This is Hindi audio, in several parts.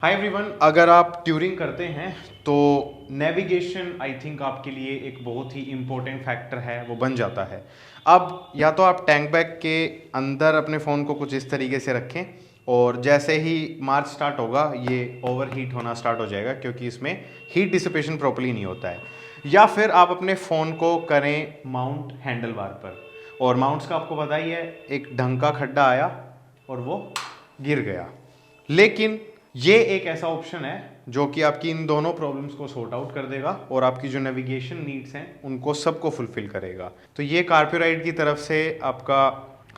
हाय एवरीवन, अगर आप ट्यूरिंग करते हैं तो नेविगेशन आई थिंक आपके लिए एक बहुत ही इम्पोर्टेंट फैक्टर है, वो बन जाता है। अब या तो आप टैंक बैग के अंदर अपने फ़ोन को कुछ इस तरीके से रखें और जैसे ही मार्च स्टार्ट होगा ये ओवर हीट होना स्टार्ट हो जाएगा, क्योंकि इसमें हीट डिसिपेशन प्रॉपर्ली नहीं होता है। या फिर आप अपने फ़ोन को करें माउंट हैंडल बार पर, और माउंट्स का आपको पता ही है, एक ढंग का खड्डा आया और वो गिर गया। लेकिन ये एक ऐसा ऑप्शन है जो कि आपकी इन दोनों प्रॉब्लम्स को सॉर्ट आउट कर देगा और आपकी जो नेविगेशन नीड्स हैं उनको सबको फुलफिल करेगा। तो ये कार्पोराइड की तरफ से आपका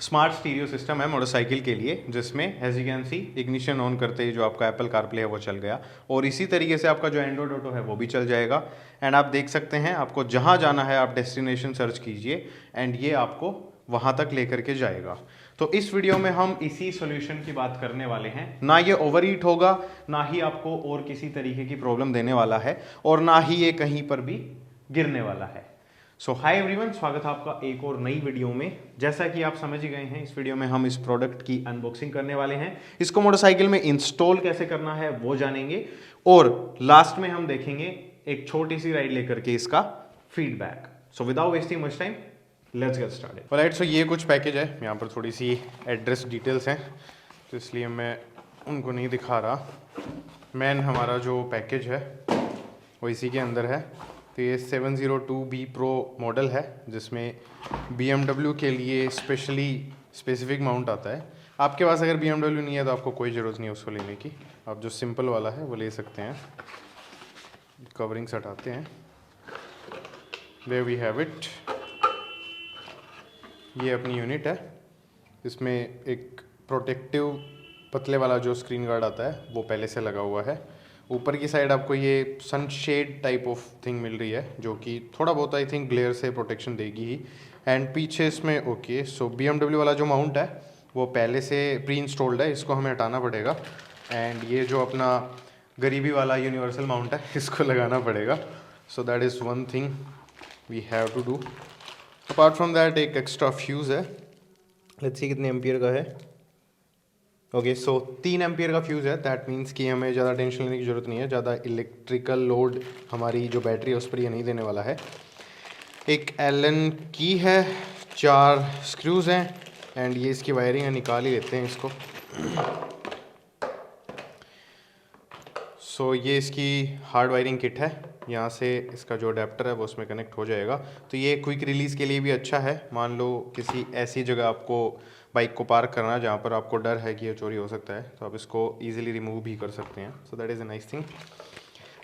स्मार्ट स्टीरियो सिस्टम है मोटरसाइकिल के लिए, जिसमें as you can see ignition on करते ही जो आपका एप्पल कारप्ले है वो चल गया, और इसी तरीके से आपका जो एंड्रॉइड ऑटो है वो भी चल जाएगा। एंड आप देख सकते हैं आपको जहाँ जाना है आप डेस्टिनेशन सर्च कीजिए एंड ये आपको वहाँ तक लेकर के जाएगा। तो इस वीडियो में हम इसी सॉल्यूशन की बात करने वाले हैं। ना ये ओवर हीट होगा, ना ही आपको और किसी तरीके की प्रॉब्लम देने वाला है, और ना ही ये कहीं पर भी गिरने वाला है। सो हाय एवरीवन, स्वागत है आपका एक और नई वीडियो में। जैसा कि आप समझ ही गए हैं, इस वीडियो में हम इस प्रोडक्ट की अनबॉक्सिंग करने वाले हैं। इसको मोटरसाइकिल में इंस्टॉल कैसे करना है वो जानेंगे, और लास्ट में हम देखेंगे एक छोटी सी राइड लेकर के इसका feedback. So without wasting much time, let's get started. Alright, so ये कुछ पैकेज है, यहाँ पर थोड़ी सी एड्रेस डिटेल्स हैं तो इसलिए मैं उनको नहीं दिखा रहा। मैन हमारा जो पैकेज है वो इसी के अंदर है। तो ये 702B Pro मॉडल है, जिसमें BMW के लिए स्पेसिफिक माउंट आता है। आपके पास अगर BMW नहीं है तो आपको कोई ज़रूरत नहीं है उसको लेने की, आप जो सिंपल वाला है वो ले सकते हैं। कवरिंग्स हटाते हैं, देयर वी हैव इट। ये अपनी यूनिट है, इसमें एक प्रोटेक्टिव पतले वाला जो स्क्रीन गार्ड आता है वो पहले से लगा हुआ है। ऊपर की साइड आपको ये सनशेड टाइप ऑफ थिंग मिल रही है, जो कि थोड़ा बहुत आई थिंक ग्लेयर से प्रोटेक्शन देगी ही। एंड पीछे इसमें ओके, सो BMW वाला जो माउंट है वो पहले से प्री इंस्टॉल्ड है, इसको हमें हटाना पड़ेगा। एंड ये जो अपना गरीबी वाला यूनिवर्सल माउंट है इसको लगाना पड़ेगा। So that is one thing we have to do. Apart from that एक एक्स्ट्रा फ्यूज़ है, लेट्स सी कितने एम्पियर का है। ओके, सो 3 एम्पियर का फ्यूज़ है। दैट मीन्स कि हमें ज़्यादा टेंशन लेने की ज़रूरत नहीं है, ज़्यादा इलेक्ट्रिकल लोड हमारी जो बैटरी है उस पर ये नहीं देने वाला है। एक एलन की है, 4 स्क्रूज़ हैं, एंड ये इसकी वायरिंग है, निकाल ही लेते हैं इसको। सो ये इसकी हार्ड वायरिंग किट है, यहाँ से इसका जो अडेप्टर है वो उसमें कनेक्ट हो जाएगा। तो ये क्विक रिलीज़ के लिए भी अच्छा है। मान लो किसी ऐसी जगह आपको बाइक को पार्क करना जहाँ पर आपको डर है कि ये चोरी हो सकता है, तो आप इसको इजीली रिमूव भी कर सकते हैं। सो that is a nice thing.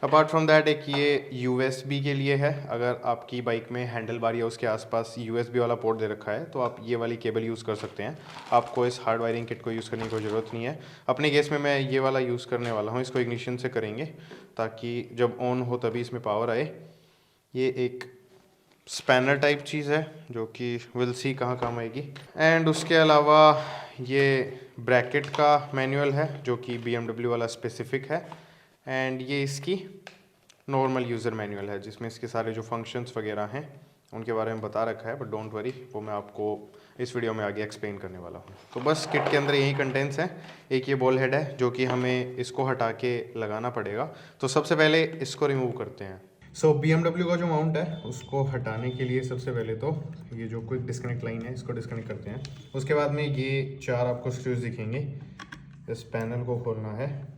Apart from that एक ये USB के लिए है। अगर आपकी बाइक में हैंडल बार या उसके आसपास USB वाला पोर्ट दे रखा है तो आप ये वाली केबल यूज़ कर सकते हैं। आपको इस हार्ड वायरिंग किट को यूज़ करने की कोई ज़रूरत नहीं है। अपने केस में मैं ये वाला यूज़ करने वाला हूँ, इसको इग्निशन से करेंगे ताकि जब ऑन हो तभी इसमें पावर आए। ये एक स्पैनर टाइप चीज़ है जो कि विल सी कहाँ काम आएगी। एंड उसके अलावा ये ब्रैकेट का मैनुअल है जो कि BMW वाला स्पेसिफिक है। एंड ये इसकी नॉर्मल यूज़र मैनुअल है, जिसमें इसके सारे जो फंक्शंस वगैरह हैं उनके बारे में बता रखा है, बट डोंट वरी, वो मैं आपको इस वीडियो में आगे एक्सप्लेन करने वाला हूँ। तो बस किट के अंदर यही कंटेंट्स हैं। एक ये बॉल हेड है जो कि हमें इसको हटा के लगाना पड़ेगा। तो सबसे पहले इसको रिमूव करते हैं। सो BMW का जो माउंट है उसको हटाने के लिए सबसे पहले तो ये जो क्विक डिस्कनेक्ट लाइन है इसको डिस्कनेक्ट करते हैं। उसके बाद में ये 4 आपको स्क्रूज दिखेंगे, इस पैनल को खोलना है।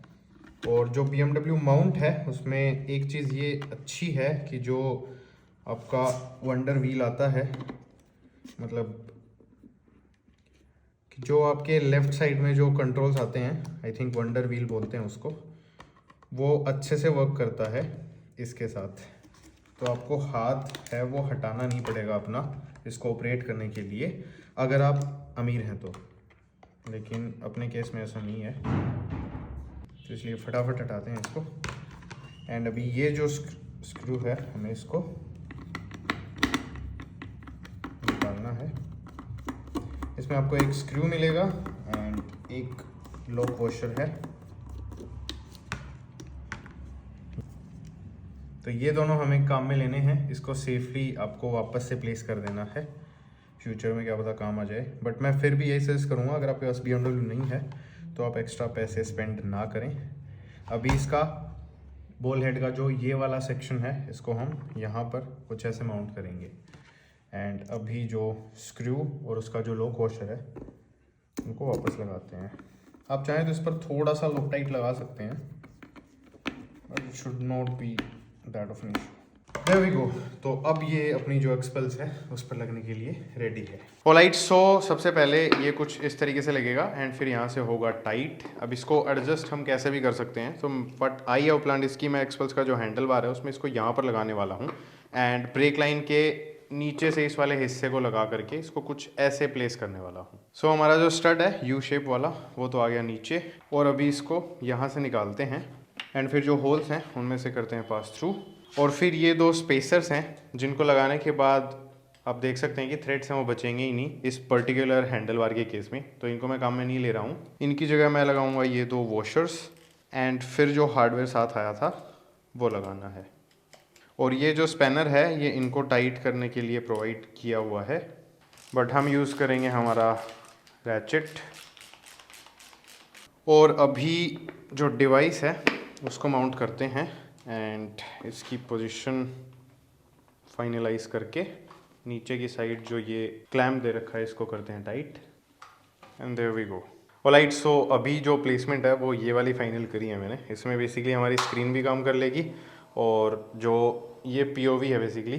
और जो BMW माउंट है उसमें एक चीज़ ये अच्छी है कि जो आपका वंडर व्हील आता है, मतलब कि जो आपके लेफ़्ट साइड में जो कंट्रोल्स आते हैं, आई थिंक वंडर व्हील बोलते हैं उसको, वो अच्छे से वर्क करता है इसके साथ। तो आपको हाथ है वो हटाना नहीं पड़ेगा अपना इसको ऑपरेट करने के लिए, अगर आप अमीर हैं तो। लेकिन अपने केस में ऐसा नहीं है, तो इसलिए फटाफट हटाते हैं इसको। एंड अभी ये जो स्क्रू है हमें इसको निकालना है। इसमें आपको एक स्क्रू मिलेगा एंड एक लॉक वॉशर है। तो ये दोनों हमें काम में लेने हैं, इसको सेफली आपको वापस से प्लेस कर देना है। फ्यूचर में क्या पता काम आ जाए, बट मैं फिर भी यही सजेस्ट करूँगा, अगर आपके पास BMW नहीं है तो आप एक्स्ट्रा पैसे स्पेंड ना करें। अभी इसका बॉल हेड का जो ये वाला सेक्शन है इसको हम यहाँ पर कुछ ऐसे माउंट करेंगे। एंड अभी जो स्क्रू और उसका जो लॉक वॉशर है उनको वापस लगाते हैं। आप चाहें तो इस पर थोड़ा सा लॉक टाइट लगा सकते हैं, but it should not be that of an issue. There we go. तो अब ये अपनी जो एक्सपल्स है उस पर लगने के लिए रेडी है। ऑलराइट, सो सबसे पहले ये कुछ इस तरीके से लगेगा एंड फिर यहाँ से होगा टाइट। अब इसको एडजस्ट हम कैसे भी कर सकते हैं, तो बट आई हैव प्लान्ड इसकी मैं एक्सपल्स का जो हैंडल बार है उसमें इसको यहाँ पर लगाने वाला हूँ एंड ब्रेक लाइन के नीचे से इस वाले हिस्से को लगा करके इसको कुछ ऐसे प्लेस करने वाला हूँ। सो हमारा जो स्टड है यू शेप वाला वो तो आ गया नीचे, और अभी इसको यहाँ से निकालते हैं एंड फिर जो होल्स हैं उनमें से करते हैं पास थ्रू। और फिर ये दो स्पेसर्स हैं जिनको लगाने के बाद आप देख सकते हैं कि थ्रेड्स हैं वो बचेंगे ही नहीं इस पर्टिकुलर हैंडल बार के केस में, तो इनको मैं काम में नहीं ले रहा हूँ। इनकी जगह मैं लगाऊंगा ये दो वॉशर्स एंड फिर जो हार्डवेयर साथ आया था वो लगाना है। और ये जो स्पैनर है ये इनको टाइट करने के लिए प्रोवाइड किया हुआ है, बट हम यूज़ करेंगे हमारा रैचेट। और अभी जो डिवाइस है उसको माउंट करते हैं एंड इसकी पोजीशन फाइनलाइज करके नीचे की साइड जो ये क्लैम्प दे रखा है इसको करते हैं tight and there we go. Alright, so अभी जो प्लेसमेंट है वो ये वाली फाइनल करी है मैंने। इसमें बेसिकली हमारी स्क्रीन भी काम कर लेगी और जो ये पीओवी है बेसिकली,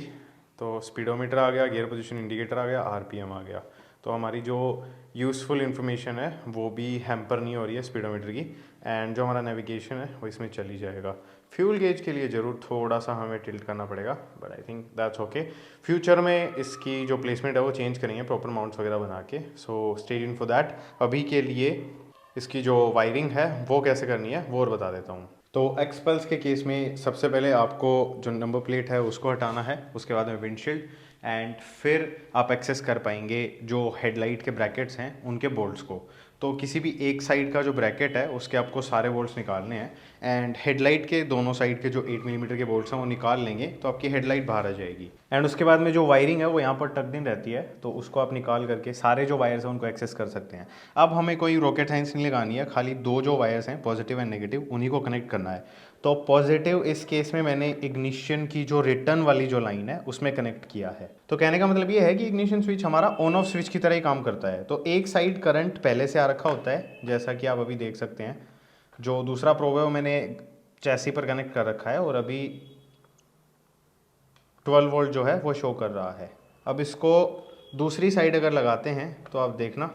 तो स्पीडोमीटर आ गया, गियर पोजीशन इंडिकेटर आ गया, आरपीएम आ गया, तो हमारी जो यूज़फुल इन्फॉर्मेशन है वो भी हैम्पर नहीं हो रही है स्पीडोमीटर की। एंड जो हमारा नेविगेशन है वो इसमें चली जाएगा। फ्यूल गेज के लिए ज़रूर थोड़ा सा हमें टिल्ट करना पड़ेगा, but I think that's okay. Future में इसकी जो प्लेसमेंट है वो चेंज करेंगे प्रॉपर माउंट्स वगैरह बना के, so stay tuned for that. अभी के लिए इसकी जो वायरिंग है वो कैसे करनी है वो और बता देता हूँ। तो एक्सपल्स के केस में सबसे पहले आपको जो नंबर प्लेट है उसको हटाना है, उसके बाद में विंडशील्ड, एंड फिर आप एक्सेस कर पाएंगे जो हेडलाइट के ब्रैकेट्स हैं उनके बोल्ट्स को। तो किसी भी एक साइड का जो ब्रैकेट है उसके आपको सारे बोल्ट्स निकालने हैं एंड हेडलाइट के दोनों साइड के जो 8 मिलीमीटर के बोल्ट्स हैं वो निकाल लेंगे तो आपकी हेडलाइट बाहर आ जाएगी। एंड उसके बाद में जो वायरिंग है वो यहाँ पर टक्ड इन रहती है, तो उसको आप निकाल करके सारे जो वायर्स हैं उनको एक्सेस कर सकते हैं। अब हमें कोई रॉकेट साइंस नहीं लगानी है, खाली दो जो वायर्स हैं पॉजिटिव एंड नेगेटिव उन्हीं को कनेक्ट करना है। तो पॉजिटिव इस केस में मैंने इग्निशन की जो रिटर्न वाली जो लाइन है उसमें कनेक्ट किया है। तो कहने का मतलब ये है कि इग्निशन स्विच हमारा ऑन ऑफ स्विच की तरह ही काम करता है। तो एक साइड करंट पहले से आ रखा होता है जैसा कि आप अभी देख सकते हैं, जो दूसरा प्रोब है वो मैंने चैसी पर कनेक्ट कर रखा है और अभी 12 वोल्ट जो है वो शो कर रहा है। अब इसको दूसरी साइड अगर लगाते हैं तो आप देखना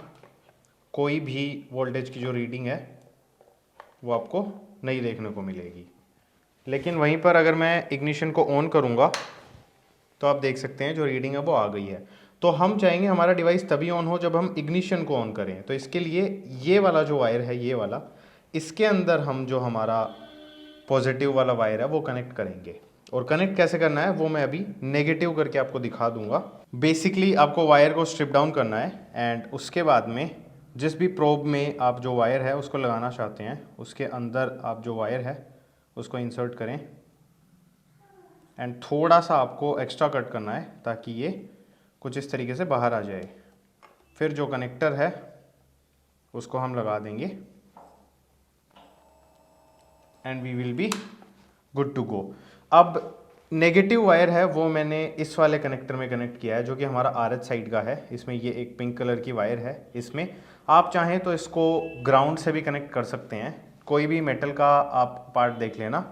कोई भी वोल्टेज की जो रीडिंग है वो आपको नहीं देखने को मिलेगी। लेकिन वहीं पर अगर मैं इग्निशन को ऑन करूंगा तो आप देख सकते हैं जो रीडिंग है वो आ गई है। तो हम चाहेंगे हमारा डिवाइस तभी ऑन हो जब हम इग्निशन को ऑन करें। तो इसके लिए ये वाला जो वायर है ये वाला, इसके अंदर हम जो हमारा पॉजिटिव वाला वायर है वो कनेक्ट करेंगे। और कनेक्ट कैसे करना है वो मैं अभी नेगेटिव करके आपको दिखा दूंगा। बेसिकली आपको वायर को स्ट्रिप डाउन करना है एंड उसके बाद में जिस भी प्रोब में आप जो वायर है उसको लगाना चाहते हैं उसके अंदर आप जो वायर है उसको इंसर्ट करें एंड थोड़ा सा आपको एक्स्ट्रा कट करना है ताकि ये कुछ इस तरीके से बाहर आ जाए। फिर जो कनेक्टर है उसको हम लगा देंगे and we will be good to go. अब नेगेटिव वायर है वो मैंने इस वाले कनेक्टर में कनेक्ट किया है जो कि हमारा आरएच साइड का है। इसमें ये एक पिंक कलर की वायर है, इसमें आप चाहें तो इसको ग्राउंड से भी कनेक्ट कर सकते हैं। कोई भी मेटल का आप पार्ट देख लेना,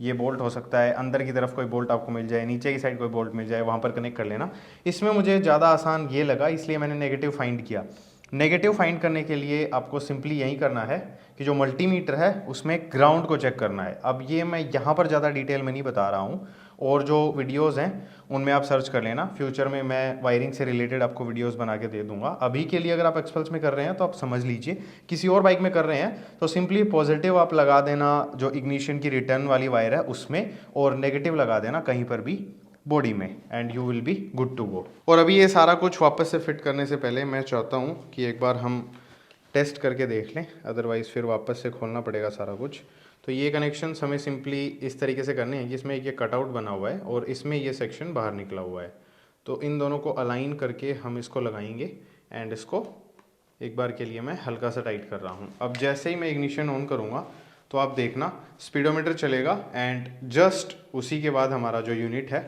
ये बोल्ट हो सकता है, अंदर की तरफ कोई बोल्ट आपको मिल जाए, नीचे की साइड कोई बोल्ट मिल जाए, वहाँ पर कनेक्ट कर लेना। इसमें मुझे ज़्यादा आसान ये लगा इसलिए मैंने नेगेटिव फाइंड किया। नेगेटिव फाइंड करने के लिए आपको सिंपली यही करना है कि जो मल्टीमीटर है उसमें ग्राउंड को चेक करना है। अब ये मैं यहाँ पर ज़्यादा डिटेल में नहीं बता रहा हूँ, और जो वीडियोस हैं उनमें आप सर्च कर लेना। फ्यूचर में मैं वायरिंग से रिलेटेड आपको वीडियोस बना के दे दूंगा। अभी के लिए अगर आप एक्सपल्स में कर रहे हैं तो आप समझ लीजिए, किसी और बाइक में कर रहे हैं तो सिंपली पॉजिटिव आप लगा देना जो इग्निशन की रिटर्न वाली वायर है उसमें, और नेगेटिव लगा देना कहीं पर भी बॉडी में, and you will be good to go. और अभी ये सारा कुछ वापस से फिट करने से पहले मैं चाहता हूँ कि एक बार हम टेस्ट करके देख लें, अदरवाइज़ फिर वापस से खोलना पड़ेगा सारा कुछ। तो ये कनेक्शन हमें सिंपली इस तरीके से करने हैं कि इसमें ये कटआउट बना हुआ है और इसमें ये सेक्शन बाहर निकला हुआ है। तो इन दोनों को अलाइन करके हम इसको लगाएंगे एंड इसको एक बार के लिए मैं हल्का सा टाइट कर रहा हूँ। अब जैसे ही मैं इग्निशन ऑन करूँगा तो आप देखना स्पीडोमीटर चलेगा एंड जस्ट उसी के बाद हमारा जो यूनिट है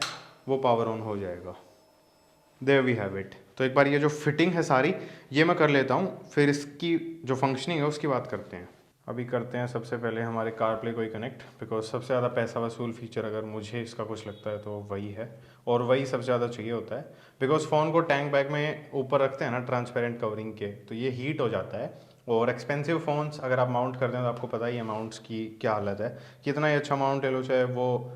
वो पावर ऑन हो जाएगा। There we have it. तो एक बार ये जो फिटिंग है सारी ये मैं कर लेता हूँ, फिर इसकी जो फंक्शनिंग है उसकी बात करते हैं। अभी करते हैं सबसे पहले हमारे कार प्ले को ही कनेक्ट, बिकॉज सबसे ज़्यादा पैसा वसूल फीचर अगर मुझे इसका कुछ लगता है तो वही है, और वही सबसे ज़्यादा चाहिए होता है। बिकॉज फ़ोन को टैंक बैग में ऊपर रखते हैं ना ट्रांसपेरेंट कवरिंग के, तो ये हीट हो जाता है। और एक्सपेंसिव फ़ोन्स अगर आप माउंट करते हैं तो आपको पता ही है माउंट्स की क्या हालत है, कितना ही अच्छा माउंट ले लो चाहे वो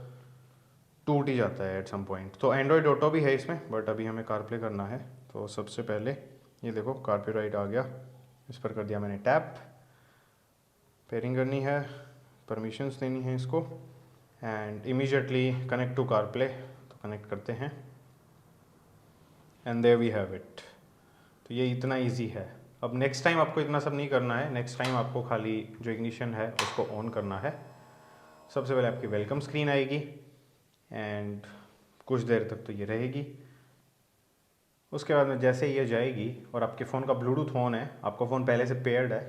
टूट ही जाता है एट सम पॉइंट। तो एंड्रॉयड ऑटो भी है इसमें, बट अभी हमें कारप्ले करना है। तो सबसे पहले ये देखो कारप्ले राइट आ गया, इस पर कर दिया मैंने टैप, पेयरिंग करनी है, परमिशंस देनी है इसको, and immediately connect to CarPlay. तो कनेक्ट करते हैं and there we have it. तो ये इतना इजी है। अब नेक्स्ट टाइम आपको इतना सब नहीं करना है, नेक्स्ट टाइम आपको खाली जो इग्निशन है उसको ऑन करना है। सबसे पहले आपकी वेलकम स्क्रीन आएगी एंड कुछ देर तक तो ये रहेगी। उसके बाद में जैसे ये जाएगी और आपके फ़ोन का ब्लूटूथ ऑन है, आपका फ़ोन पहले से पेयर्ड है,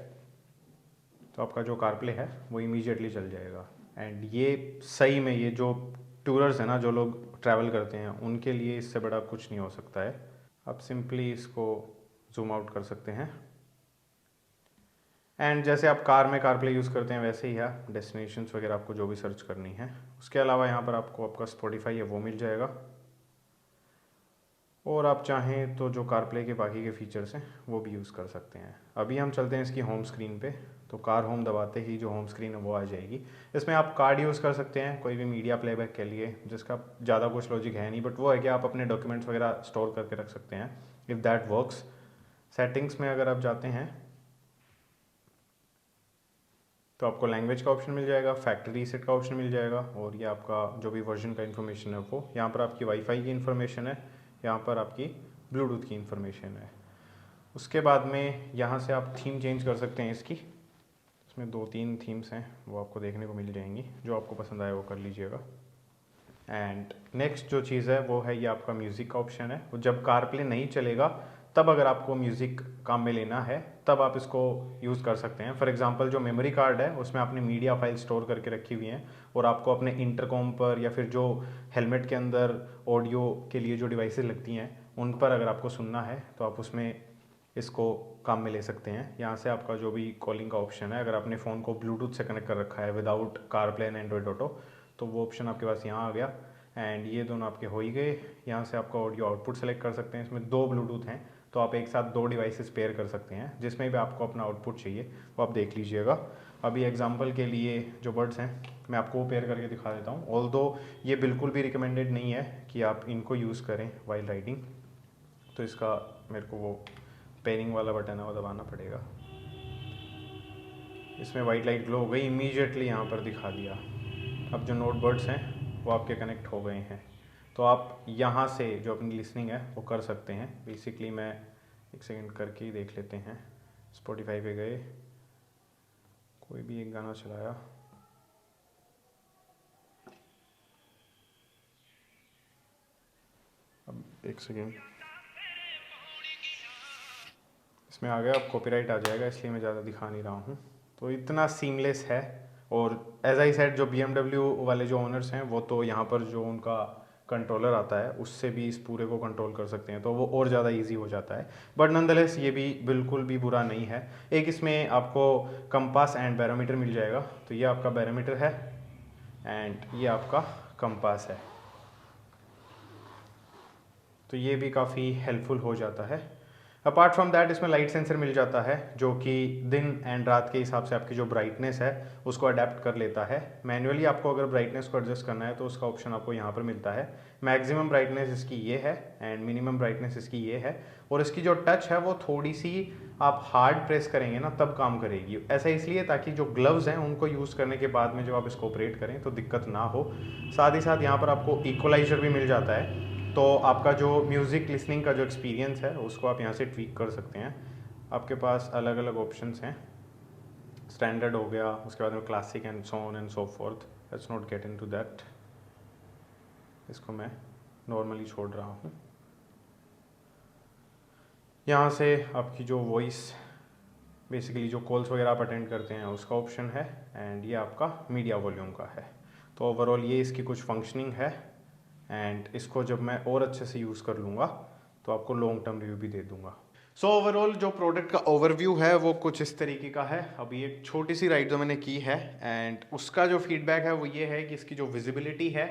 तो आपका जो कारप्ले है वो इमीडिएटली चल जाएगा। एंड ये सही में ये जो टूरर्स हैं ना, जो लोग ट्रैवल करते हैं, उनके लिए इससे बड़ा कुछ नहीं हो सकता है। आप सिंपली इसको जूम आउट कर सकते हैं एंड जैसे आप कार में कारप्ले यूज़ करते हैं वैसे ही है डेस्टिनेशंस वगैरह आपको जो भी सर्च करनी है। उसके अलावा यहाँ पर आपको आपका स्पॉटिफाई है वो मिल जाएगा, और आप चाहें तो जो कारप्ले के बाकी के फीचर्स हैं वो भी यूज़ कर सकते हैं। अभी हम चलते हैं इसकी होम स्क्रीन पे, तो कार होम दबाते ही जो होम स्क्रीन है वो आ जाएगी। इसमें आप कार्ड यूज़ कर सकते हैं कोई भी मीडिया प्लेबैक के लिए, जिसका ज़्यादा कुछ लॉजिक है नहीं, बट वो है कि आप अपने डॉक्यूमेंट्स वगैरह स्टोर करके रख सकते हैं इफ़ दैट वर्क्स। सेटिंग्स में अगर आप जाते हैं तो आपको लैंग्वेज का ऑप्शन मिल जाएगा, फैक्ट्री रीसेट का ऑप्शन मिल जाएगा, और ये आपका जो भी वर्जन का इन्फॉर्मेशन है वो, यहाँ पर आपकी वाईफाई की इन्फॉर्मेशन है, यहाँ पर आपकी ब्लूटूथ की इन्फॉर्मेशन है। उसके बाद में यहाँ से आप थीम चेंज कर सकते हैं इसकी। इसमें 2-3 थीम्स हैं वो आपको देखने को मिल जाएंगी, जो आपको पसंद आए वो कर लीजिएगा। एंड नेक्स्ट जो चीज़ है वो है ये आपका म्यूज़िक का ऑप्शन है। वो जब कारप्ले नहीं चलेगा तब अगर आपको म्यूज़िक काम में लेना है तब आप इसको यूज़ कर सकते हैं। फॉर एग्जांपल जो मेमोरी कार्ड है उसमें आपने मीडिया फाइल स्टोर करके रखी हुई हैं, और आपको अपने इंटरकॉम पर या फिर जो हेलमेट के अंदर ऑडियो के लिए जो डिवाइसेस लगती हैं उन पर अगर आपको सुनना है तो आप उसमें इसको काम में ले सकते हैं। यहाँ से आपका जो भी कॉलिंग का ऑप्शन है, अगर आपने फ़ोन को ब्लूटूथ से कनेक्ट कर रखा है without CarPlay and Android auto, तो वो ऑप्शन आपके पास यहाँ आ गया। एंड ये दोनों आपके हो ही गए। यहाँ से आपका ऑडियो आउटपुट सेलेक्ट कर सकते हैं। इसमें 2 ब्लूटूथ हैं, तो आप एक साथ 2 डिवाइसेस पेयर कर सकते हैं, जिसमें भी आपको अपना आउटपुट चाहिए वो आप देख लीजिएगा। अभी एग्जांपल के लिए जो बर्ड्स हैं मैं आपको वो पेयर करके दिखा देता हूँ। ऑल्दो ये बिल्कुल भी रिकमेंडेड नहीं है कि आप इनको यूज़ करें वाइल राइडिंग, तो इसका मेरे को वो पेयरिंग वाला बटन है वो दबाना पड़ेगा। इसमें वाइट लाइट ग्लो हो गई, इमीडिएटली यहाँ पर दिखा दिया। अब जो नोट बर्ड्स हैं वो आपके कनेक्ट हो गए हैं, तो आप यहाँ से जो अपनी लिसनिंग है वो कर सकते हैं। बेसिकली मैं एक सेकंड करके ही देख लेते हैं। स्पॉटिफाई पे गए, कोई भी एक गाना चलाया, अब एक सेकेंड, इसमें आ गया। अब कॉपीराइट आ जाएगा इसलिए मैं ज़्यादा दिखा नहीं रहा हूँ। तो इतना सीमलेस है। और एज आई सेड जो BMW वाले जो ओनर्स हैं वो तो यहाँ पर जो उनका कंट्रोलर आता है उससे भी इस पूरे को कंट्रोल कर सकते हैं, तो वो और ज़्यादा इजी हो जाता है। बट नॉनदलेस ये भी बिल्कुल भी बुरा नहीं है। एक इसमें आपको कंपास एंड बैरोमीटर मिल जाएगा, तो ये आपका बैरोमीटर है एंड ये आपका कंपास है, तो ये भी काफ़ी हेल्पफुल हो जाता है। अपार्ट फ्रॉम दैट इसमें लाइट सेंसर मिल जाता है, जो कि दिन एंड रात के हिसाब से आपकी जो ब्राइटनेस है उसको अडेप्ट कर लेता है। मैन्युअली आपको अगर ब्राइटनेस को एडजस्ट करना है तो उसका ऑप्शन आपको यहाँ पर मिलता है। मैक्सिमम ब्राइटनेस इसकी ये है एंड मिनिमम ब्राइटनेस इसकी ये है, और इसकी जो टच है वो थोड़ी सी आप हार्ड प्रेस करेंगे ना तब काम करेगी। ऐसा इसलिए ताकि जो ग्लव्स हैं उनको यूज़ करने के बाद में जब आप इसको ऑपरेट करें तो दिक्कत ना हो। साथ ही साथ यहाँ पर आपको इक्वलाइजर भी मिल जाता है, तो आपका जो म्यूज़िक लिसनिंग का जो एक्सपीरियंस है उसको आप यहाँ से ट्वीक कर सकते हैं। आपके पास अलग अलग ऑप्शंस हैं, स्टैंडर्ड हो गया, उसके बाद में classic and so on and so fourth. Let's not get into that, इसको मैं नॉर्मली छोड़ रहा हूँ। यहाँ से आपकी जो वॉइस बेसिकली जो कॉल्स वगैरह आप अटेंड करते हैं उसका ऑप्शन है, एंड ये आपका मीडिया वॉल्यूम का है। तो ओवरऑल ये इसकी कुछ फंक्शनिंग है, एंड इसको जब मैं और अच्छे से यूज़ कर लूँगा तो आपको लॉन्ग टर्म रिव्यू भी दे दूँगा। सो ओवरऑल जो प्रोडक्ट का ओवरव्यू है वो कुछ इस तरीके का है। अभी एक छोटी सी राइड जो मैंने की है, एंड उसका जो फीडबैक है वो ये है कि इसकी जो विजिबिलिटी है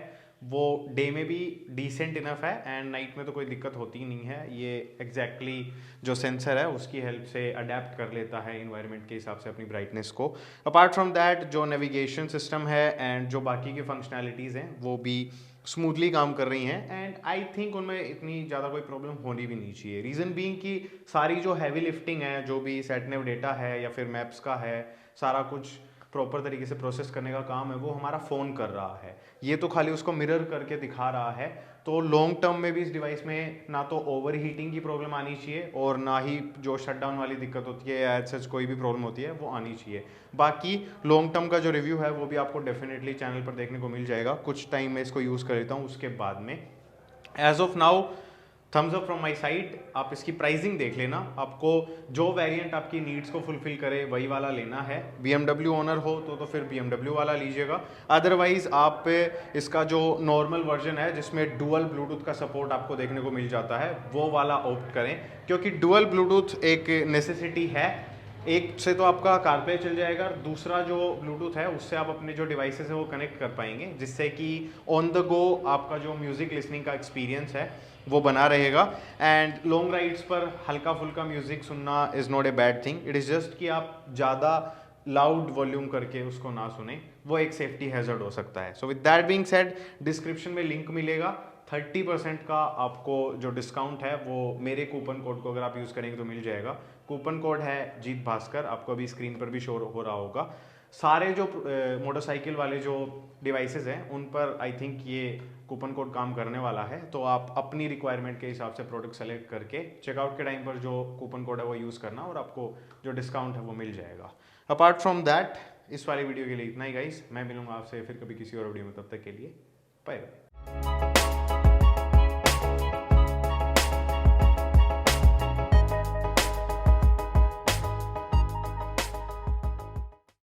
वो डे में भी डिसेंट इनफ है, एंड नाइट में तो कोई दिक्कत होती ही नहीं है। ये एग्जैक्टली जो सेंसर है उसकी हेल्प से अडेप्ट कर लेता है इन्वायरमेंट के हिसाब से अपनी ब्राइटनेस को। अपार्ट फ्रॉम दैट जो नेविगेशन सिस्टम है एंड जो बाकी की फंक्शनैलिटीज़ हैं वो भी स्मूथली काम कर रही हैं, एंड आई थिंक उनमें इतनी ज़्यादा कोई प्रॉब्लम होनी भी नहीं चाहिए। रीज़न बीइंग कि सारी जो हैवी लिफ्टिंग है, जो भी सेटनेव डेटा है या फिर मैप्स का है, सारा कुछ प्रॉपर तरीके से प्रोसेस करने का काम है वो हमारा फ़ोन कर रहा है। ये तो खाली उसको मिरर करके दिखा रहा है। तो लॉन्ग टर्म में भी इस डिवाइस में ना तो ओवर हीटिंग की प्रॉब्लम आनी चाहिए और ना ही जो शटडाउन वाली दिक्कत होती है या सच कोई भी प्रॉब्लम होती है वो आनी चाहिए। बाकी लॉन्ग टर्म का जो रिव्यू है वो भी आपको डेफिनेटली चैनल पर देखने को मिल जाएगा। कुछ टाइम में इसको यूज़ कर लेता हूँ उसके बाद में। As of now thumbs up from my side. आप इसकी प्राइसिंग देख लेना, आपको जो वेरिएंट आपकी नीड्स को फुलफिल करे वही वाला लेना है। BMW ओनर हो तो फिर BMW वाला लीजिएगा, अदरवाइज आप इसका जो नॉर्मल वर्जन है जिसमें डुअल ब्लूटूथ का सपोर्ट आपको देखने को मिल जाता है वो वाला ऑप्ट करें, क्योंकि डुअल ब्लूटूथ एक नेसेसिटी है। एक से तो आपका कारप्ले चल जाएगा, दूसरा जो ब्लूटूथ है उससे आप अपने जो डिवाइसेस है वो कनेक्ट कर पाएंगे, जिससे कि ऑन द गो आपका जो म्यूज़िक लिसनिंग का एक्सपीरियंस है वो बना रहेगा। एंड लॉन्ग राइड्स पर हल्का फुल्का म्यूज़िक सुनना is not a bad thing, it is just कि आप ज़्यादा लाउड वॉल्यूम करके उसको ना सुने, वो एक सेफ्टी हैजर्ड हो सकता है। So with that being said, description में लिंक मिलेगा, 30% का आपको जो डिस्काउंट है वो मेरे कूपन कोड को अगर आप यूज़ करेंगे तो मिल जाएगा। कूपन कोड है जीत भास्कर, आपको अभी स्क्रीन पर भी शो हो रहा होगा। सारे जो मोटरसाइकिल वाले जो डिवाइसेस हैं उन पर आई थिंक ये कूपन कोड काम करने वाला है, तो आप अपनी रिक्वायरमेंट के हिसाब से प्रोडक्ट सेलेक्ट करके चेकआउट के टाइम पर जो कूपन कोड है वो यूज़ करना और आपको जो डिस्काउंट है वो मिल जाएगा। अपार्ट फ्रॉम दैट इस वाली वीडियो के लिए इतना ही गाइस, मैं मिलूंगा आपसे फिर कभी किसी और वीडियो में, तब तक के लिए बाय बाय।